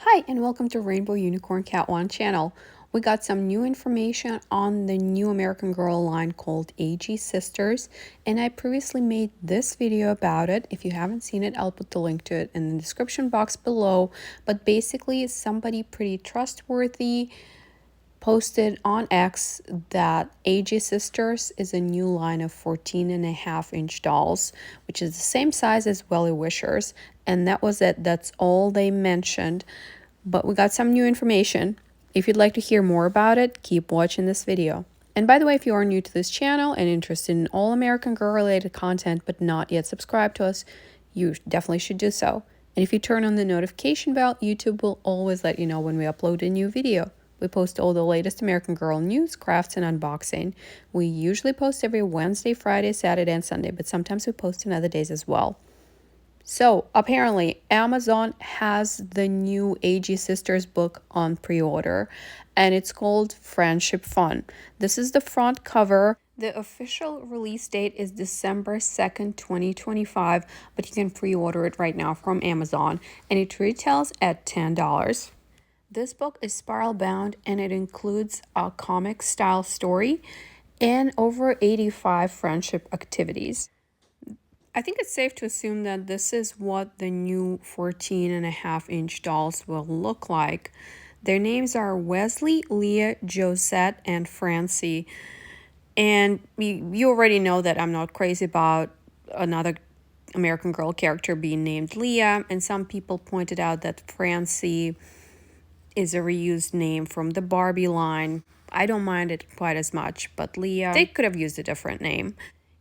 Hi, and welcome to Rainbow Unicorn Cat One channel. We got some new information on the new American Girl line called AG Sisters, and I previously made this video about it. If you haven't seen it, I'll put the link to it in the description box below. But basically, somebody pretty trustworthy posted on X that AG Sisters is a new line of 14.5-inch dolls, which is the same size as Welly Wishers, and that was it. That's all they mentioned. But we got some new information. If you'd like to hear more about it, keep watching this video. And by the way, if you are new to this channel and interested in all American Girl related content but not yet subscribed to us, you definitely should do so. And if you turn on the notification bell, YouTube will always let you know when we upload a new video. We post all the latest American Girl news, crafts, and unboxing. We usually post every Wednesday, Friday, Saturday, and Sunday, but sometimes we post on other days as well. So apparently Amazon has the new AG Sisters book on pre-order, and it's called Friendship Fun. This is the front cover. The official release date is December 2nd, 2025, but you can pre-order it right now from Amazon, and it retails at $10. This book is spiral bound, and it includes a comic style story and over 85 friendship activities. I think it's safe to assume that this is what the new 14.5-inch dolls will look like. Their names are Wesley, Leah, Josette, and Francie. And you already know that I'm not crazy about another American Girl character being named Leah. And some people pointed out that Francie is a reused name from the Barbie line. I don't mind it quite as much, but Leah, they could have used a different name.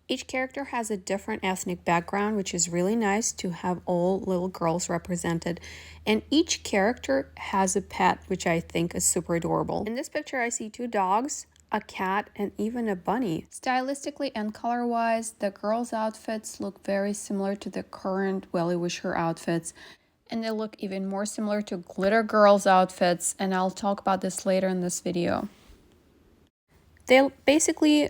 Each character has a different ethnic background, which is really nice to have all little girls represented. And each character has a pet, which I think is super adorable. In this picture, I see 2 dogs, a cat, and even a bunny. Stylistically and color-wise, the girls' outfits look very similar to the current Welly Wisher outfits. And they look even more similar to Glitter Girls outfits, and I'll talk about this later in this video. They're basically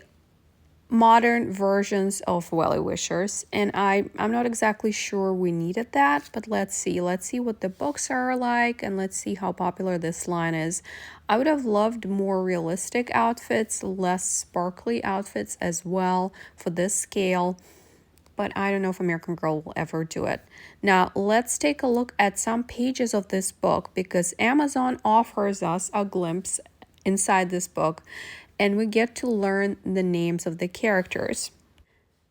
modern versions of Welly Wishers, and I'm not exactly sure we needed that, but let's see what the books are like, and let's see how popular this line is. I would have loved more realistic outfits, less sparkly outfits as well for this scale, but I don't know if American Girl will ever do it. Now, let's take a look at some pages of this book, because Amazon offers us a glimpse inside this book, and we get to learn the names of the characters.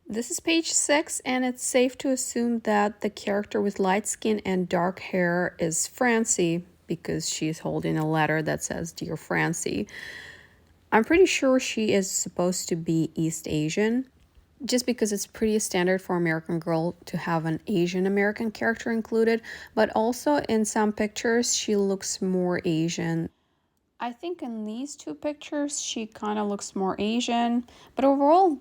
This is page 6, and it's safe to assume that the character with light skin and dark hair is Francie, because she's holding a letter that says, "Dear Francie." I'm pretty sure she is supposed to be East Asian, just because it's pretty standard for American Girl to have an Asian American character included, but also in some pictures she looks more Asian. I think in these 2 pictures she kind of looks more Asian, but overall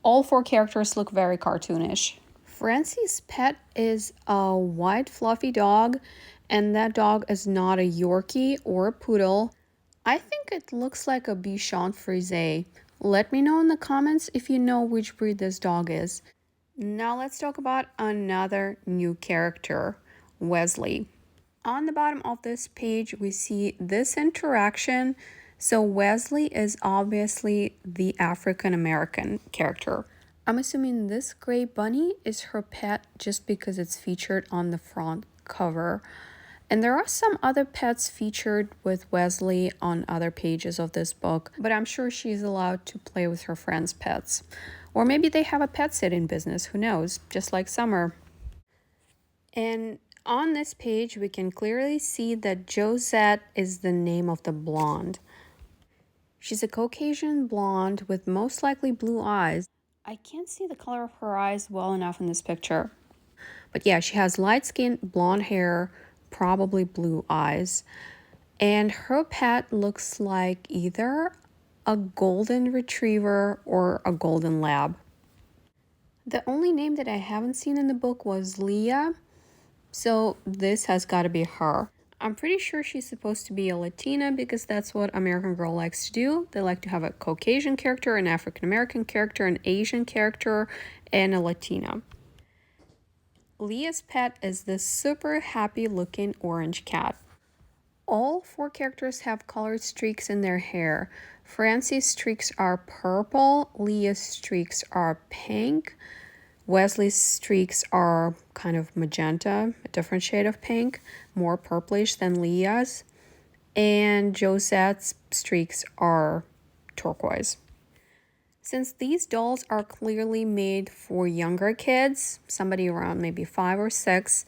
all 4 characters look very cartoonish. Francie's pet is a white fluffy dog, and that dog is not a Yorkie or a poodle. I think it looks like a Bichon Frise. Let me know in the comments if you know which breed this dog is. Now let's talk about another new character, Wesley. On the bottom of this page, we see this interaction. So Wesley is obviously the African-American character. I'm assuming this gray bunny is her pet just because it's featured on the front cover. And there are some other pets featured with Wesley on other pages of this book, but I'm sure she's allowed to play with her friends' pets. Or maybe they have a pet sitting business, who knows, just like Summer. And on this page, we can clearly see that Josette is the name of the blonde. She's a Caucasian blonde with most likely blue eyes. I can't see the color of her eyes well enough in this picture. But yeah, she has light skin, blonde hair, probably blue eyes. And her pet looks like either a golden retriever or a golden lab. The only name that I haven't seen in the book was Leah. So this has got to be her. I'm pretty sure she's supposed to be a Latina, because that's what American Girl likes to do. They like to have a Caucasian character, an African American character, an Asian character, and a Latina. Leah's pet is this super happy looking orange cat. All four characters have colored streaks in their hair. Francie's streaks are purple, Leah's streaks are pink, Wesley's streaks are kind of magenta, a different shade of pink, more purplish than Leah's, and Josette's streaks are turquoise. Since these dolls are clearly made for younger kids, somebody around maybe 5 or 6,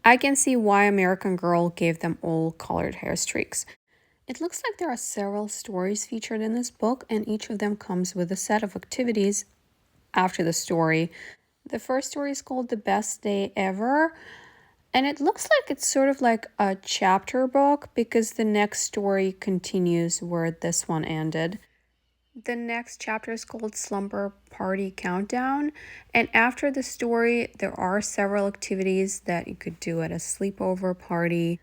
I can see why American Girl gave them all colored hair streaks. It looks like there are several stories featured in this book, and each of them comes with a set of activities after the story. The first story is called The Best Day Ever, and it looks like it's sort of like a chapter book because the next story continues where this one ended. The next chapter is called Slumber Party Countdown, and after the story, there are several activities that you could do at a sleepover party.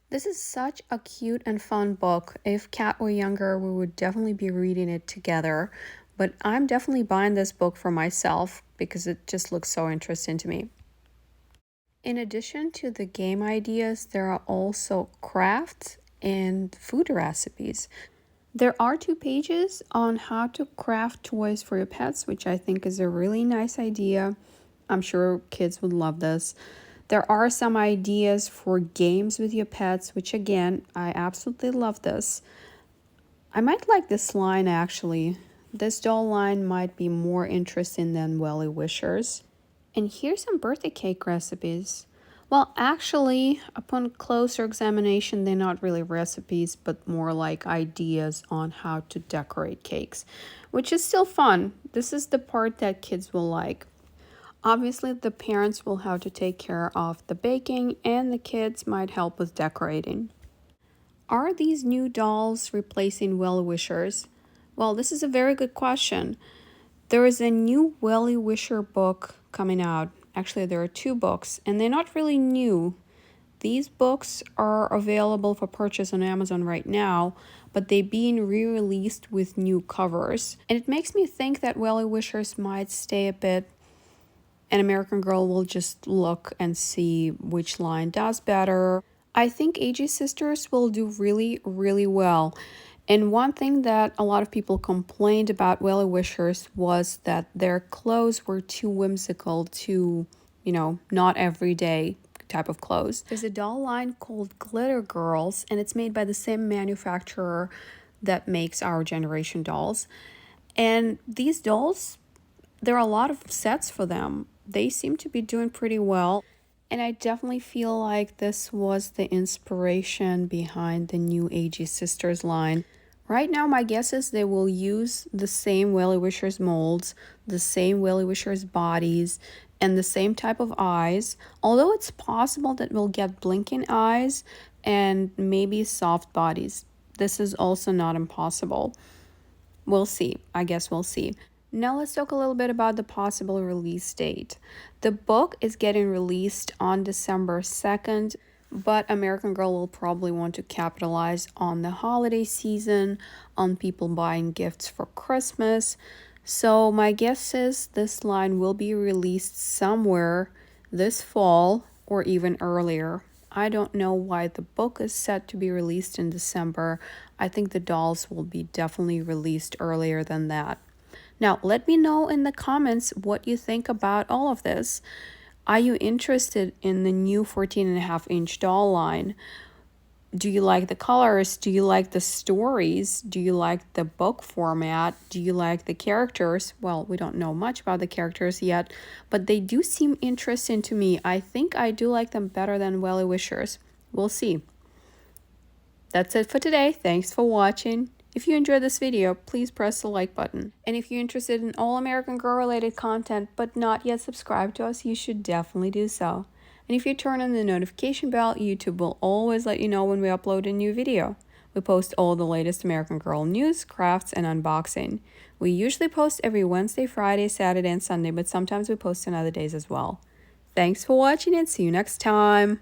This is such a cute and fun book. If Kat were younger, we would definitely be reading it together, but I'm definitely buying this book for myself because it just looks so interesting to me. In addition to the game ideas, there are also crafts and food recipes. There are 2 pages on how to craft toys for your pets, which I think is a really nice idea. I'm sure kids would love this. There are some ideas for games with your pets, which again, I absolutely love this. I might like this line actually. This doll line might be more interesting than Welly Wishers. And here's some birthday cake recipes. Well, actually, upon closer examination, they're not really recipes, but more like ideas on how to decorate cakes, which is still fun. This is the part that kids will like. Obviously, the parents will have to take care of the baking, and the kids might help with decorating. Are these new dolls replacing well-wishers? Well, this is a very good question. There is a new well-wisher book coming out. Actually, there are 2 books, and they're not really new. These books are available for purchase on Amazon right now, but they're being re-released with new covers. And it makes me think that Welly Wishers might stay a bit, and American Girl will just look and see which line does better. I think AG Sisters will do really, really well. And one thing that a lot of people complained about Welly Wishers was that their clothes were too whimsical, too, not everyday type of clothes. There's a doll line called Glitter Girls, and it's made by the same manufacturer that makes Our Generation dolls. And these dolls, there are a lot of sets for them. They seem to be doing pretty well. And I definitely feel like this was the inspiration behind the new AG Sisters line. Right now, my guess is they will use the same Welly Wishers molds, the same Welly Wishers bodies, and the same type of eyes. Although it's possible that we'll get blinking eyes and maybe soft bodies. This is also not impossible. We'll see. I guess we'll see. Now let's talk a little bit about the possible release date. The book is getting released on December 2nd, but American Girl will probably want to capitalize on the holiday season, on people buying gifts for Christmas. So my guess is this line will be released somewhere this fall or even earlier. I don't know why the book is set to be released in December. I think the dolls will be definitely released earlier than that. Now, let me know in the comments what you think about all of this. Are you interested in the new 14.5-inch doll line? Do you like the colors? Do you like the stories? Do you like the book format? Do you like the characters? Well, we don't know much about the characters yet, but they do seem interesting to me. I think I do like them better than Welly Wishers. We'll see. That's it for today. Thanks for watching. If you enjoyed this video, please press the like button. And if you're interested in all American Girl related content but not yet subscribed to us, you should definitely do so. And if you turn on the notification bell, YouTube will always let you know when we upload a new video. We post all the latest American Girl news, crafts, and unboxing. We usually post every Wednesday, Friday, Saturday, and Sunday, but sometimes we post on other days as well. Thanks for watching and see you next time.